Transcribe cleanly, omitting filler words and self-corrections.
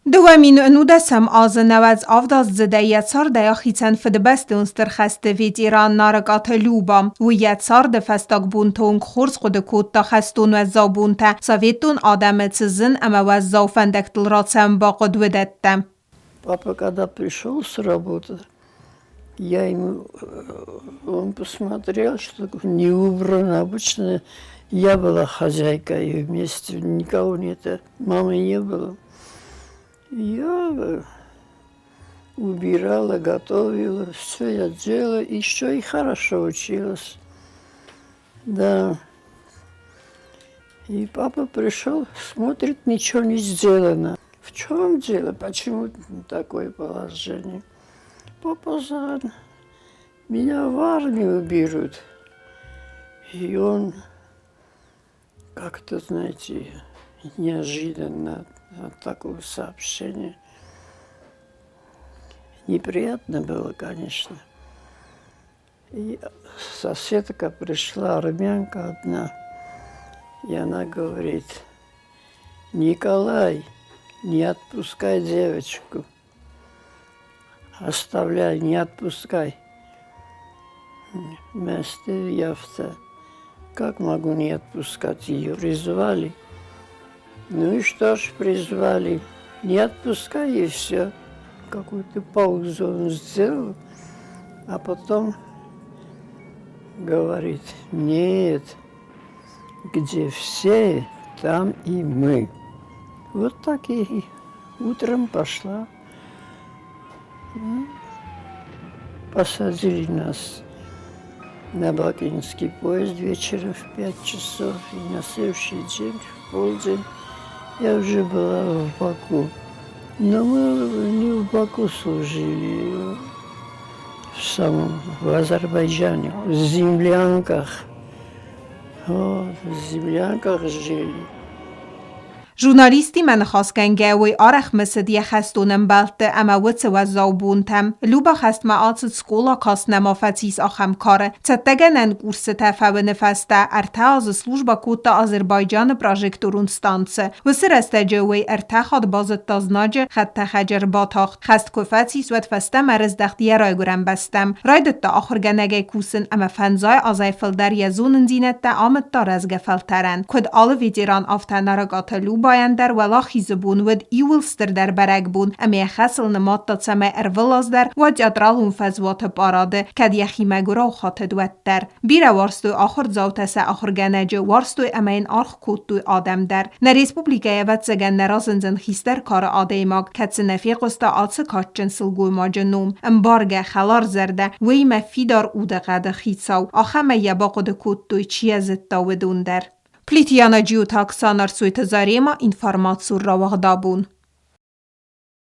Doammin nudesem azenevez avdas zedeje car de jachicen för det bästa unstercheste vid Iran naragate luba. Uye car de festak buntung khurs khode kutta khastun vezza bunte. Советун адамецизин ама везза фендектл рацем бaqod vedette. Папа, когда пришел с работы, я ему, он посмотрел, что не убрано. Обычно я была хозяйкой, и вместе никого нет, мамы не было. Я убирала, готовила, все я делала, еще и хорошо училась. Да. И папа пришел, смотрит, ничего не сделано. В чем дело? Почему такое положение? Папа сказал, меня в армию берут. И он как-то, знаете, неожиданно такое сообщение. Неприятно было, конечно. И соседка пришла, армянка одна, и она говорит: Николай, не отпускай девочку, оставляй, не отпускай. Вместо явта, как могу не отпускать ее? Призвали. Ну и что ж, призвали. Не отпускай, и все. Какую-то паузу он сделал, а потом говорит: нет, где все, там и мы. Вот так и утром пошла. Посадили нас на бакинский поезд вечером в 5 часов. И на следующий день, в полдень, я уже была в Баку. Но мы не в Баку служили, в Азербайджане, в землянках. Вот, в землянках жили. Журналисти من خواستن گوی آرخ مسدی خستونم بلت اما وچه وزاو بونتم. لوبا خست معاصد سکولا کاست نمافتیس آخم کاره. تتگنن گورس تفاو نفسته ارتاز سلوجبا کوتا آذربایجان پراجکتورون ستانسه. و سرسته جوی ارتاخاد بازد تازناج خط خجر باتاخت. خست کفتیس ود فسته مرز دختی رای گرم بستم. راید تا آخر گنگه کوسن اما فنزای آزایفل در یزونن زینت تا آمد تا رزگه فلترن. کد آل ویدیران آفتن نرگات لوبا باید ولا خیزبون ود ایولستر در برگ بون امی خسل نمات تا سمه ارولاز در و جدرالون فزوات باراده کد یخی مگرا و خاطد ود در بیره وارستوی آخر زاوتسه آخر گنجه وارستوی امین آرخ کودتوی آدم در نه ریسپوبلیکه ود سگن نرازنزن خیستر کار آده ماگ کد سنفیق استا آتس کاتچن سلگوی ما جنوم امبارگه خلار زرده وی مفیدار اوده قد خیتساو آخمه یباقود کودتوی چیه زدتا ودون در Plitiana Giutak sanar suite zarema informat surra wagdabun.